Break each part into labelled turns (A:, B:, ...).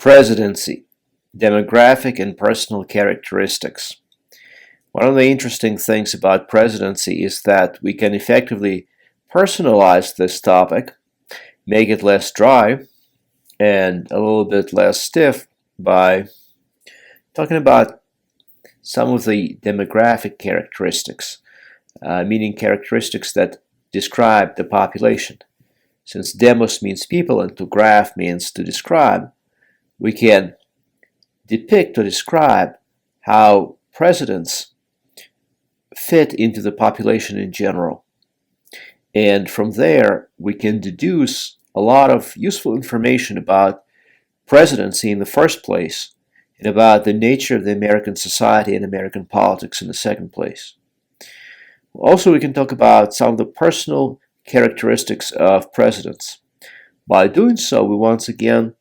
A: Presidency, demographic and personal characteristics. One of the interesting things about presidency is that we can effectively personalize this topic, make it less dry and a little bit less stiff by talking about some of the demographic characteristics, meaning characteristics that describe the population. Since demos means people and to graph means to describe, we can depict or describe how presidents fit into the population in general. And from there, we can deduce a lot of useful information about presidency in the first place and about the nature of the American society and American politics in the second place. Also, we can talk about some of the personal characteristics of presidents. By doing so, we once again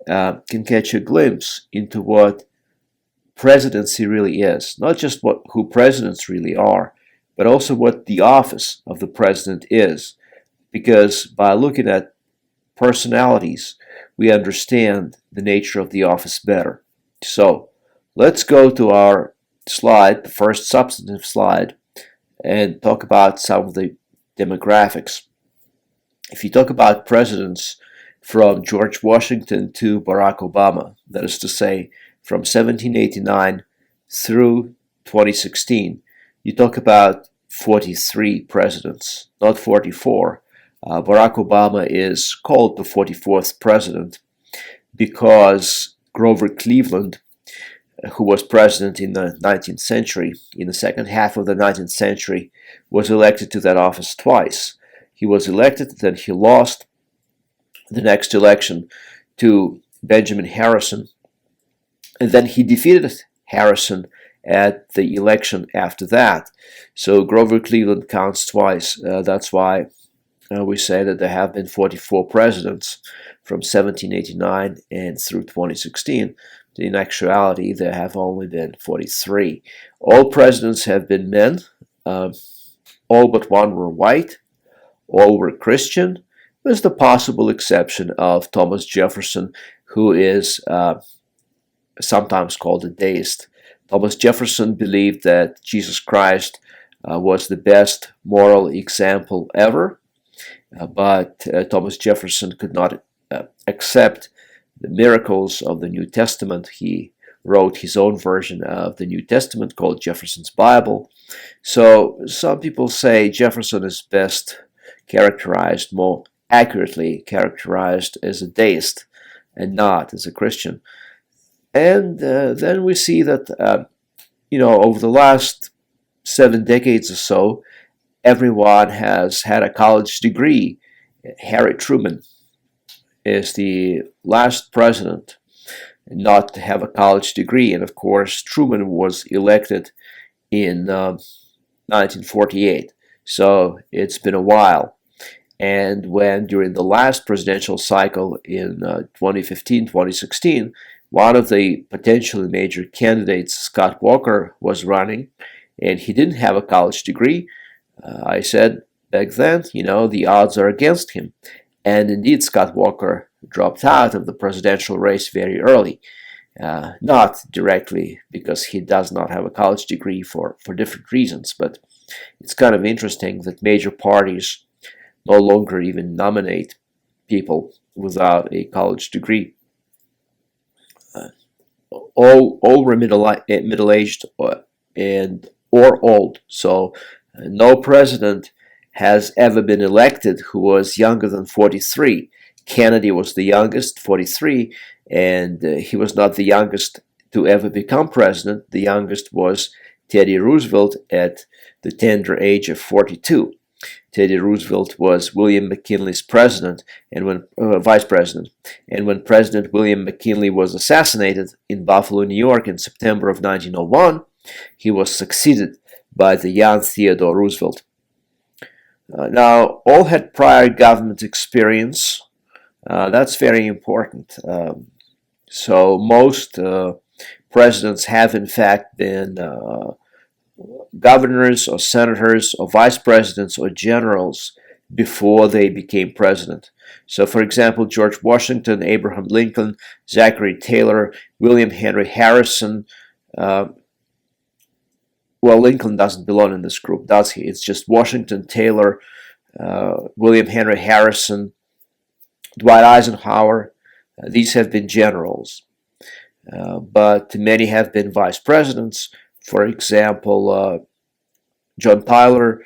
A: can catch a glimpse into what presidency really is. Not just who presidents really are, but also what the office of the president is. Because by looking at personalities, we understand the nature of the office better. So let's go to our slide, the first substantive slide, and talk about some of the demographics. If you talk about presidents from George Washington to Barack Obama, that is to say, from 1789 through 2016, you talk about 43 presidents, not 44. Barack Obama is called the 44th president because Grover Cleveland, who was president in the 19th century, in the second half of the 19th century, was elected to that office twice. He was elected, then he lost the next election to Benjamin Harrison, and then he defeated Harrison at the election after that. So Grover Cleveland counts twice. That's why we say that there have been 44 presidents from 1789 and through 2016. In actuality, there have only been 43. All presidents have been men. All but one were white. All were Christian, with the possible exception of Thomas Jefferson, who is sometimes called a deist. Thomas Jefferson believed that Jesus Christ was the best moral example ever, but Thomas Jefferson could not accept the miracles of the New Testament. He wrote his own version of the New Testament called Jefferson's Bible. So some people say Jefferson is best characterized, more accurately characterized, as a deist and not as a Christian. And then we see that, over the last 7 decades or so, everyone has had a college degree. Harry Truman is the last president not to have a college degree. And of course, Truman was elected in 1948. So it's been a while. And when during the last presidential cycle in 2015-2016, one of the potentially major candidates, Scott Walker, was running, and he didn't have a college degree, I said back then, the odds are against him. And indeed, Scott Walker dropped out of the presidential race very early. Not directly because he does not have a college degree for different reasons, but it's kind of interesting that major parties no longer even nominate people without a college degree. All were middle-aged and or old. So no president has ever been elected who was younger than 43. Kennedy was the youngest, 43, and he was not the youngest to ever become president. The youngest was Teddy Roosevelt at the tender age of 42. Teddy Roosevelt was William McKinley's president and vice president. And when President William McKinley was assassinated in Buffalo, New York in September of 1901, he was succeeded by the young Theodore Roosevelt. Now, all had prior government experience. That's very important. So most presidents have in fact been governors or senators or vice presidents or generals before they became president. So, for example, George Washington, Abraham Lincoln, Zachary Taylor, William Henry Harrison. Uh, well, Lincoln doesn't belong in this group, does he? It's just Washington, Taylor, William Henry Harrison, Dwight Eisenhower. These have been generals, but many have been vice presidents. For example, John Tyler,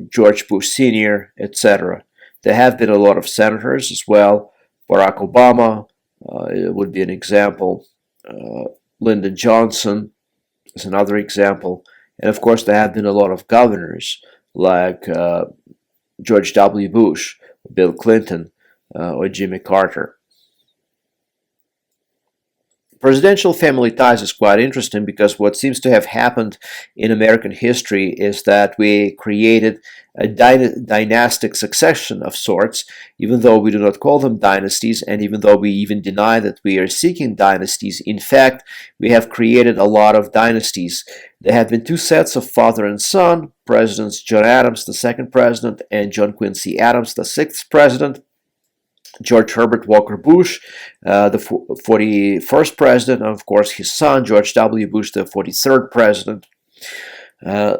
A: George Bush Sr., etc. There have been a lot of senators as well. Barack Obama would be an example. Lyndon Johnson is another example. And of course, there have been a lot of governors like George W. Bush, Bill Clinton, or Jimmy Carter. Presidential family ties is quite interesting because what seems to have happened in American history is that we created a dynastic succession of sorts, even though we do not call them dynasties, and even though we even deny that we are seeking dynasties. In fact, we have created a lot of dynasties. There have been two sets of father and son, Presidents John Adams, the second president, and John Quincy Adams, the sixth president. George Herbert Walker Bush, the 41st president, and of course his son, George W. Bush, the 43rd president.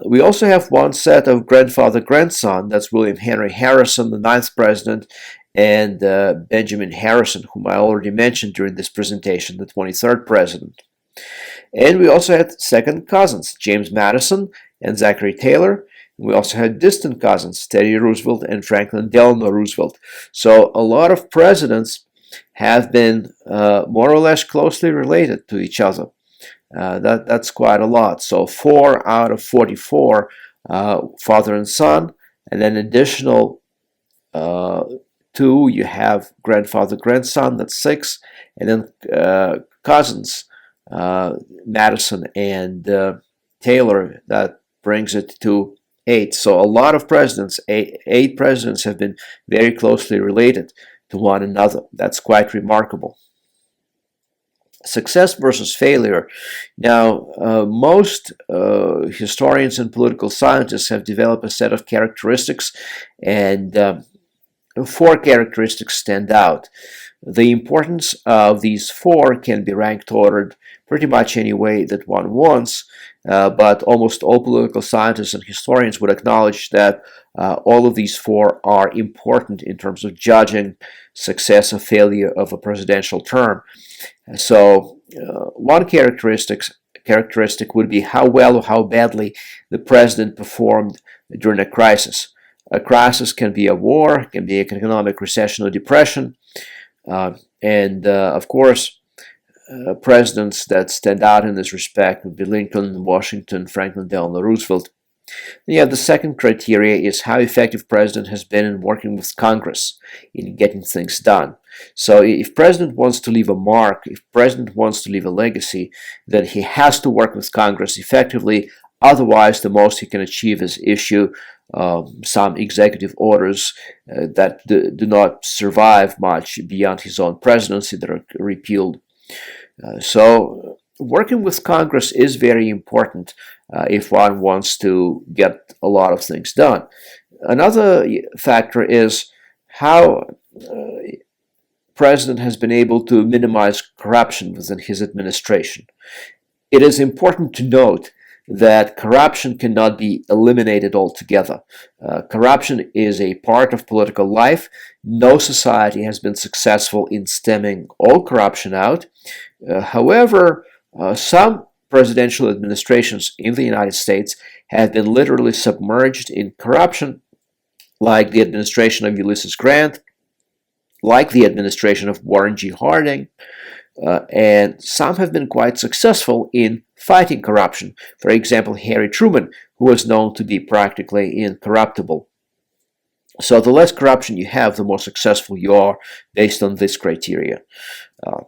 A: We also have one set of grandfather-grandson, that's William Henry Harrison, the 9th president, and Benjamin Harrison, whom I already mentioned during this presentation, the 23rd president. And we also had second cousins, James Madison and Zachary Taylor. We also had distant cousins, Teddy Roosevelt and Franklin Delano Roosevelt. So a lot of presidents have been more or less closely related to each other. That's quite a lot. So 4 out of 44 father and son, and then additional 2 you have grandfather-grandson, that's 6, and then cousins, Madison and Taylor, that brings it to 8. So a lot of presidents, 8 presidents, have been very closely related to one another. That's quite remarkable. Success versus failure. Now, most historians and political scientists have developed a set of characteristics, and 4 characteristics stand out. The importance of these 4 can be ranked ordered pretty much any way that one wants, but almost all political scientists and historians would acknowledge that all of these 4 are important in terms of judging success or failure of a presidential term. So one characteristic would be how well or how badly the president performed during a crisis. A crisis can be a war, can be an economic recession or depression, and of course, presidents that stand out in this respect would be Lincoln, Washington, Franklin Delano Roosevelt. Yeah, the second criteria is how effective president has been in working with Congress in getting things done. So if president wants to leave a mark, if president wants to leave a legacy, then he has to work with Congress effectively. Otherwise, the most he can achieve is issue some executive orders that do not survive much beyond his own presidency, that are repealed. So working with Congress is very important if one wants to get a lot of things done. Another factor is how president has been able to minimize corruption within his administration. It is important to note that corruption cannot be eliminated altogether. Corruption is a part of political life. No society has been successful in stemming all corruption out. However, some presidential administrations in the United States have been literally submerged in corruption, like the administration of Ulysses Grant, like the administration of Warren G. Harding, and some have been quite successful in fighting corruption. For example, Harry Truman, who was known to be practically incorruptible. So the less corruption you have, the more successful you are based on this criteria.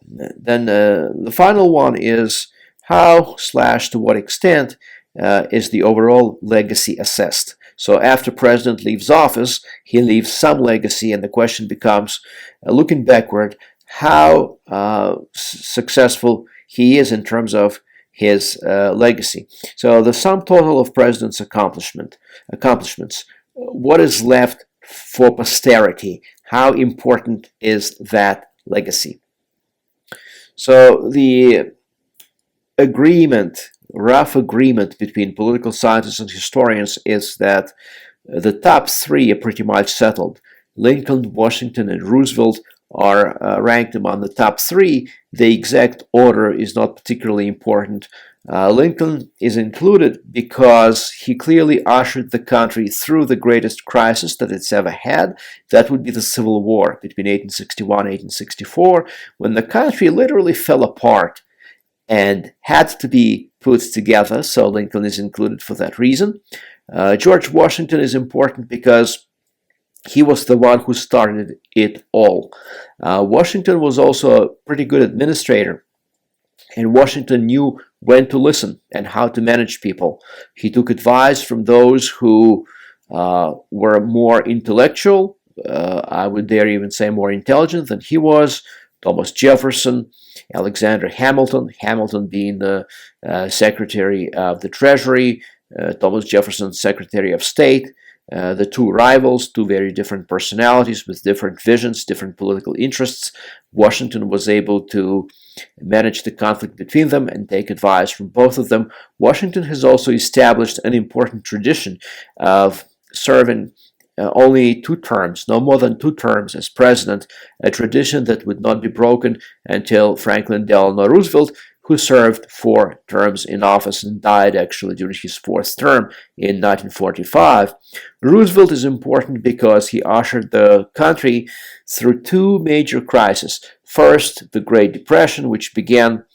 A: Then the final one is how / to what extent is the overall legacy assessed. So after president leaves office, he leaves some legacy, and the question becomes, looking backward, how successful he is in terms of his legacy. So the sum total of president's accomplishments, what is left for posterity? How important is that legacy? So the rough agreement between political scientists and historians is that the top three are pretty much settled. Lincoln, Washington, and Roosevelt are ranked among the top three. The exact order is not particularly important. Lincoln is included because he clearly ushered the country through the greatest crisis that it's ever had. That would be the Civil War between 1861 and 1864, when the country literally fell apart and had to be put together, so Lincoln is included for that reason. George Washington is important because he was the one who started it all. Washington was also a pretty good administrator, and Washington knew when to listen and how to manage people. He took advice from those who were more intellectual, I would dare even say more intelligent than he was. Thomas Jefferson, Alexander Hamilton, Hamilton being the Secretary of the Treasury, Thomas Jefferson, Secretary of State, the two rivals, two very different personalities with different visions, different political interests. Washington was able to manage the conflict between them and take advice from both of them. Washington has also established an important tradition of serving only 2 terms, no more than 2 terms as president, a tradition that would not be broken until Franklin Delano Roosevelt, who served 4 terms in office and died actually during his 4th term in 1945. Roosevelt is important because he ushered the country through 2 major crises. First, the Great Depression, which began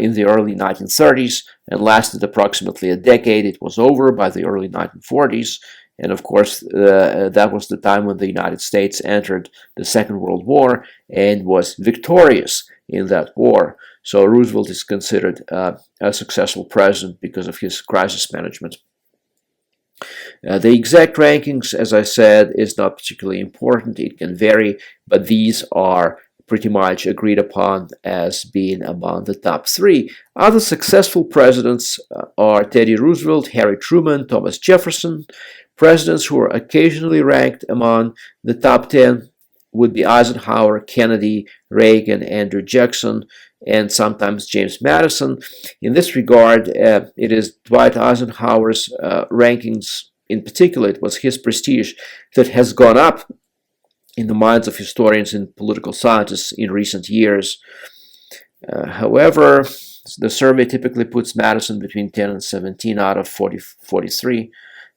A: in the early 1930s and lasted approximately a decade. It was over by the early 1940s. And of course, that was the time when the United States entered the Second World War and was victorious in that war. So Roosevelt is considered a successful president because of his crisis management. The exact rankings, as I said, is not particularly important. It can vary, but these are pretty much agreed upon as being among the top 3. Other successful presidents are Teddy Roosevelt, Harry Truman, Thomas Jefferson. Presidents who are occasionally ranked among the top 10 would be Eisenhower, Kennedy, Reagan, Andrew Jackson, and sometimes James Madison. In this regard, it is Dwight Eisenhower's rankings in particular, it was his prestige that has gone up in the minds of historians and political scientists in recent years. However, the survey typically puts Madison between 10 and 17 out of 43,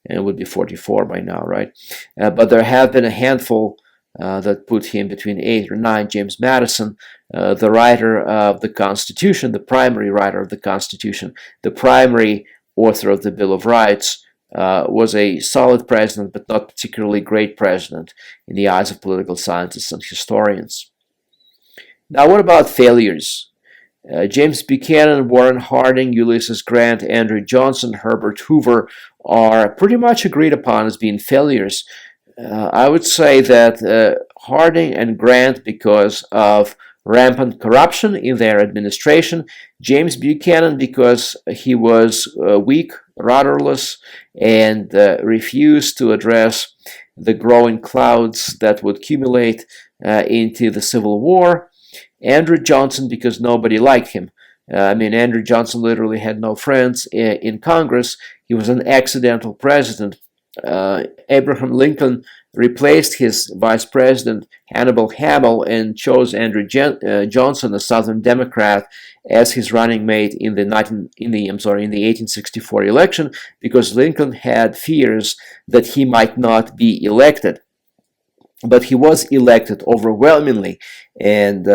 A: and it would be 44 by now, right? But there have been a handful that put him between 8 or 9. James Madison, the writer of the Constitution, the primary writer of the Constitution, the primary author of the Bill of Rights, was a solid president, but not particularly great president in the eyes of political scientists and historians. Now, what about failures? James Buchanan, Warren Harding, Ulysses Grant, Andrew Johnson, Herbert Hoover are pretty much agreed upon as being failures. I would say that Harding and Grant because of rampant corruption in their administration, James Buchanan because he was weak, rudderless, and refused to address the growing clouds that would accumulate into the Civil War. Andrew Johnson because nobody liked him. Andrew Johnson literally had no friends in Congress. He was an accidental president. Abraham Lincoln replaced his vice president Hannibal Hamel and chose Andrew Johnson, a Southern Democrat, as his running mate in the 1864 election because Lincoln had fears that he might not be elected. But he was elected overwhelmingly, and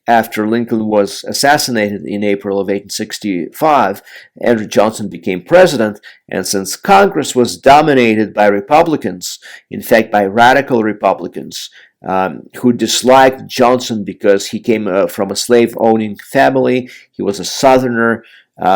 A: after Lincoln was assassinated in April of 1865, Andrew Johnson became president, and since Congress was dominated by Republicans, in fact by radical Republicans, who disliked Johnson because he came from a slave-owning family, he was a Southerner,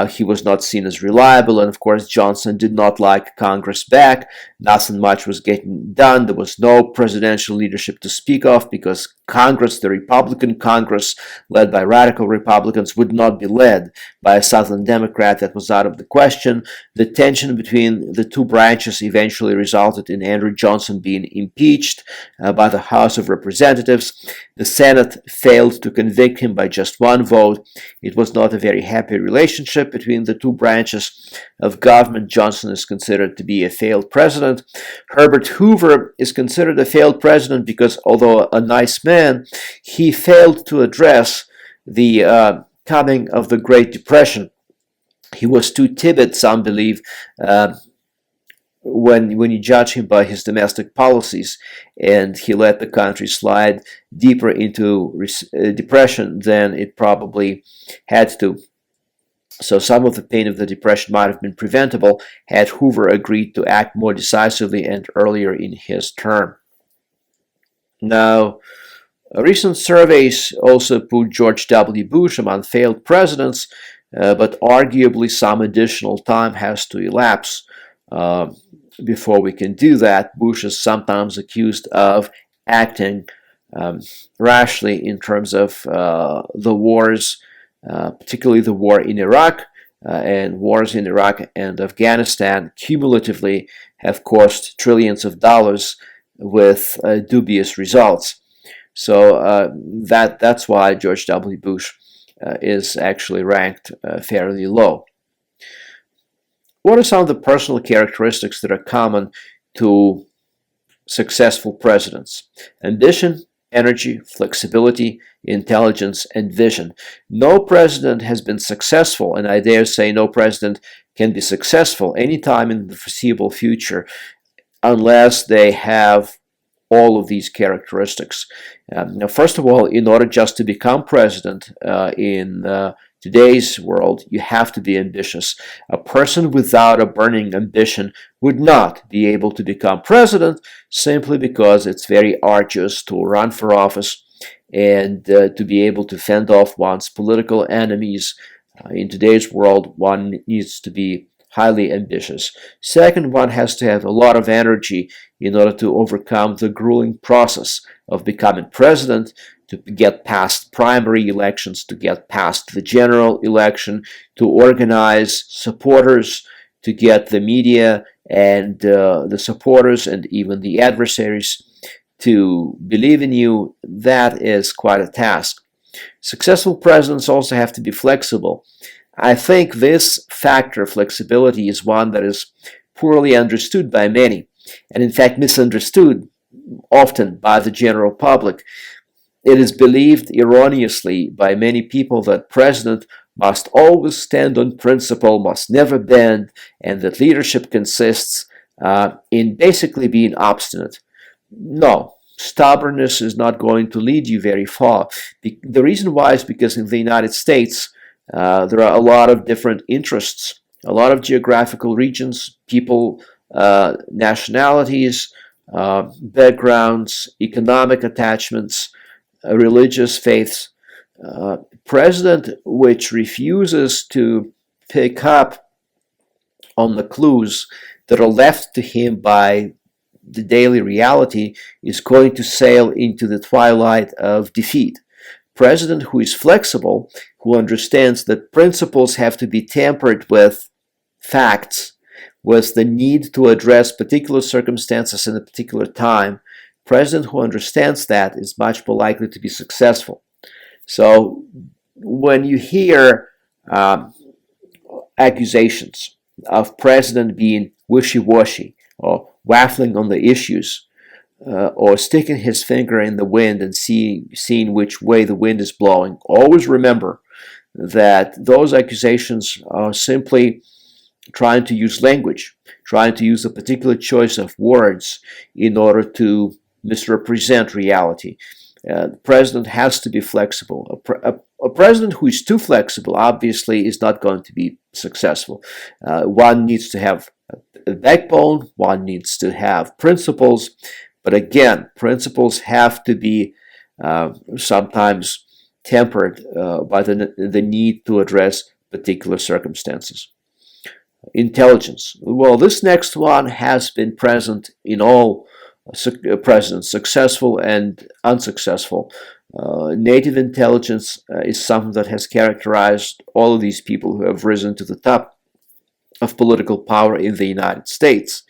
A: he was not seen as reliable, and of course Johnson did not like Congress back. Nothing much was getting done. There was no presidential leadership to speak of because Congress, the Republican Congress, led by radical Republicans, would not be led by a Southern Democrat. That was out of the question. The tension between the two branches eventually resulted in Andrew Johnson being impeached by the House of Representatives. The Senate failed to convict him by just one vote. It was not a very happy relationship between the two branches of government. Johnson is considered to be a failed president. Herbert Hoover is considered a failed president because, although a nice man, he failed to address the coming of the Great Depression. He was too timid, some believe, when you judge him by his domestic policies, and he let the country slide deeper into depression than it probably had to. So some of the pain of the Depression might have been preventable had Hoover agreed to act more decisively and earlier in his term. Now, recent surveys also put George W. Bush among failed presidents, but arguably some additional time has to elapse before we can do that. Bush is sometimes accused of acting rashly in terms of the wars, particularly the war in Iraq, and wars in Iraq and Afghanistan cumulatively have cost trillions of dollars with dubious results. So that's why George W. Bush is actually ranked fairly low. What are some of the personal characteristics that are common to successful presidents? Ambition, energy, flexibility, intelligence, and vision. No president has been successful, and I dare say no president can be successful anytime in the foreseeable future unless they have all of these characteristics. Now, first of all, in order just to become president in today's world, you have to be ambitious. A person without a burning ambition would not be able to become president simply because it's very arduous to run for office and to be able to fend off one's political enemies. In today's world, one needs to be highly ambitious. Second, one has to have a lot of energy in order to overcome the grueling process of becoming president, to get past primary elections, to get past the general election, to organize supporters, to get the media and the supporters and even the adversaries to believe in you. That is quite a task. Successful presidents also have to be flexible. I think this factor, flexibility, is one that is poorly understood by many, and in fact misunderstood often by the general public. It is believed erroneously by many people that president must always stand on principle, must never bend, and that leadership consists in basically being obstinate. No, stubbornness is not going to lead you very far. The reason why is because in the United States, there are a lot of different interests, a lot of geographical regions, people, nationalities, backgrounds, economic attachments, religious faiths. President which refuses to pick up on the clues that are left to him by the daily reality is going to sail into the twilight of defeat. President who is flexible, who understands that principles have to be tempered with facts, with the need to address particular circumstances in a particular time, president who understands that is much more likely to be successful. So when you hear accusations of president being wishy-washy or waffling on the issues, or sticking his finger in the wind and seeing which way the wind is blowing, always remember that those accusations are simply trying to use language, trying to use a particular choice of words in order to misrepresent reality. The president has to be flexible. A president who is too flexible obviously is not going to be successful. One needs to have a backbone, one needs to have principles, but again, principles have to be sometimes tempered by the need to address particular circumstances. Intelligence. Well, this next one has been present in all presidents, successful and unsuccessful. Native intelligence is something that has characterized all of these people who have risen to the top of political power in the United States.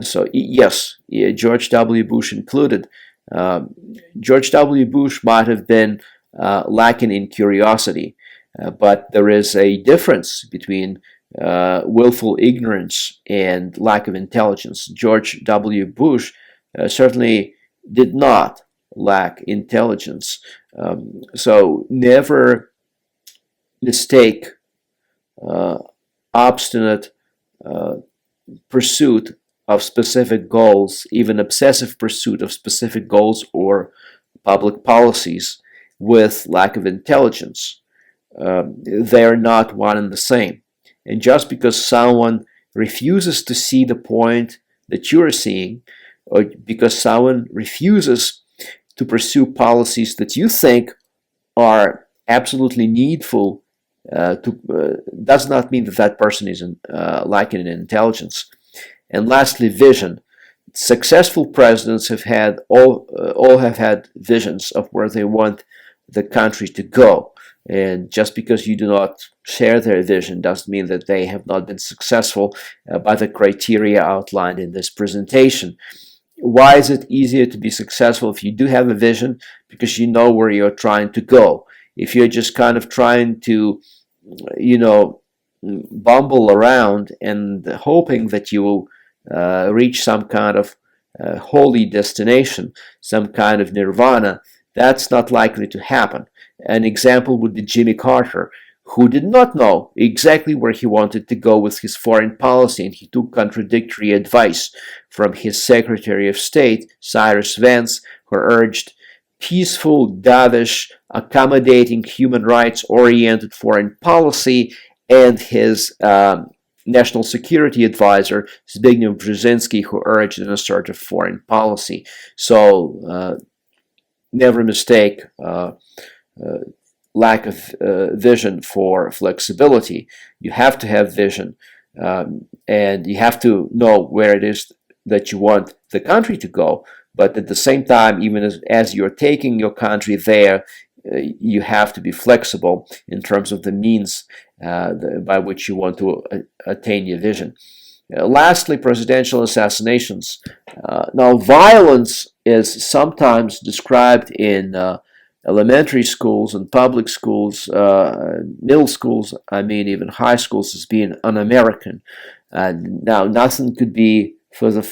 A: So yes, George W. Bush included. George W. Bush might have been lacking in curiosity, but there is a difference between willful ignorance and lack of intelligence. George W. Bush certainly did not lack intelligence. So never mistake obstinate pursuit of specific goals, even obsessive pursuit of specific goals or public policies, with lack of intelligence. They are not one and the same. And just because someone refuses to see the point that you're seeing, or because someone refuses to pursue policies that you think are absolutely needful, does not mean that that person is lacking in intelligence. And lastly, vision. Successful presidents have had all have had visions of where they want the country to go. And just because you do not share their vision doesn't mean that they have not been successful by the criteria outlined in this presentation. Why is it easier to be successful if you do have a vision? Because you know where you're trying to go. If you're just kind of trying to, bumble around and hoping that you will reach some kind of holy destination, some kind of nirvana, that's not likely to happen. An example would be Jimmy Carter, who did not know exactly where he wanted to go with his foreign policy, and he took contradictory advice from his Secretary of State, Cyrus Vance, who urged peaceful, dovish, accommodating, human rights-oriented foreign policy, and his national security advisor, Zbigniew Brzezinski, who urged an assertive foreign policy. So never mistake lack of vision for flexibility. You have to have vision, and you have to know where it is that you want the country to go. But at the same time, even as you're taking your country there, you have to be flexible in terms of the means by which you want to attain your vision. Lastly, presidential assassinations. Now, violence is sometimes described in elementary schools and public schools, middle schools, even high schools, as being un-American. Now, nothing could be further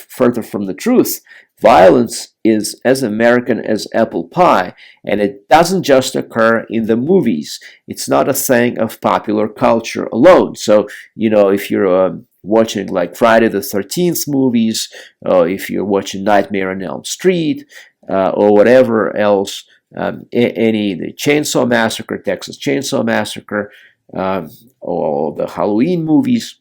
A: from the truth. Violence is as American as apple pie, and it doesn't just occur in the movies. It's not a thing of popular culture alone. So, if you're watching like Friday the 13th movies, or if you're watching Nightmare on Elm Street, or whatever else, the Chainsaw Massacre, Texas Chainsaw Massacre, or the Halloween movies,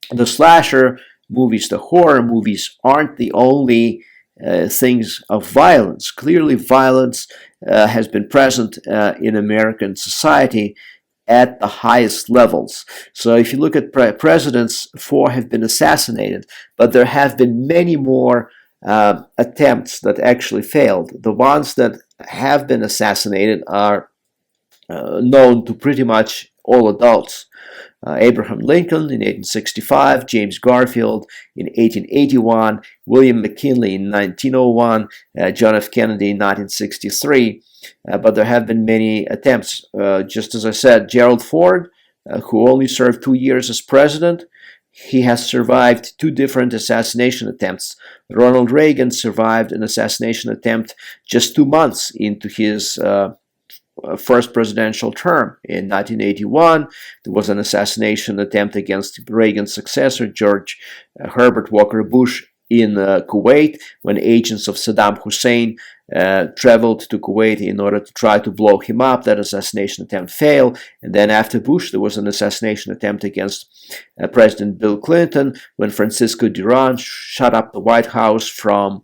A: the slasher movies, the horror movies aren't the only things of violence. Clearly, violence has been present in American society at the highest levels. So if you look at presidents, 4 have been assassinated, but there have been many more attempts that actually failed. The ones that have been assassinated are known to pretty much all adults. Abraham Lincoln in 1865, James Garfield in 1881, William McKinley in 1901, John F. Kennedy in 1963. But there have been many attempts. Just as I said, Gerald Ford, who only served 2 years as president, he has survived 2 different assassination attempts. Ronald Reagan survived an assassination attempt just 2 months into his first presidential term. In 1981, there was an assassination attempt against Reagan's successor, George Herbert Walker Bush, in Kuwait, when agents of Saddam Hussein traveled to Kuwait in order to try to blow him up. That assassination attempt failed. And then after Bush, there was an assassination attempt against President Bill Clinton, when Francisco Duran shot up the White House from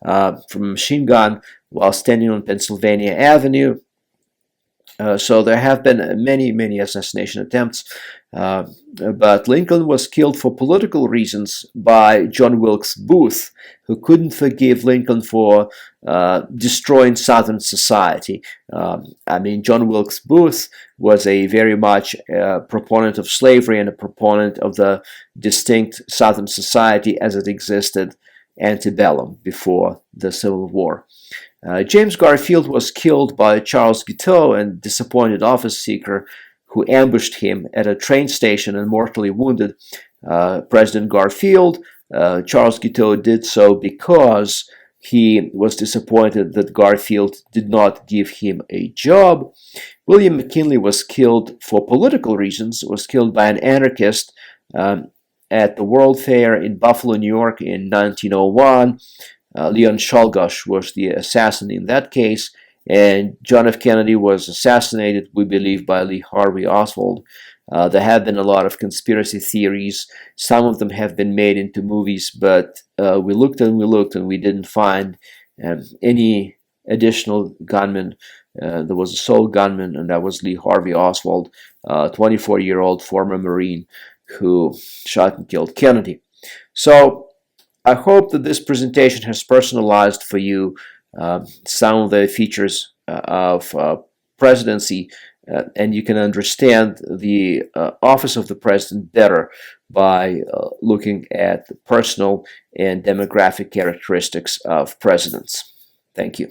A: a machine gun while standing on Pennsylvania Avenue. So there have been many, many assassination attempts, uh, but Lincoln was killed for political reasons by John Wilkes Booth, who couldn't forgive Lincoln for destroying Southern society. I mean, John Wilkes Booth was a very much proponent of slavery and a proponent of the distinct Southern society as it existed antebellum, before the Civil War. James Garfield was killed by Charles Guiteau, a disappointed office seeker who ambushed him at a train station and mortally wounded President Garfield. Charles Guiteau did so because he was disappointed that Garfield did not give him a job. William McKinley was killed for political reasons, was killed by an anarchist at the World Fair in Buffalo, New York in 1901. Leon Czolgosz was the assassin in that case, and John F. Kennedy was assassinated, we believe, by Lee Harvey Oswald. There have been a lot of conspiracy theories. Some of them have been made into movies, but we looked and we didn't find any additional gunmen. There was a sole gunman, and that was Lee Harvey Oswald, 24-year-old former Marine who shot and killed Kennedy. So I hope that this presentation has personalized for you some of the features of presidency, and you can understand the office of the president better by looking at the personal and demographic characteristics of presidents. Thank you.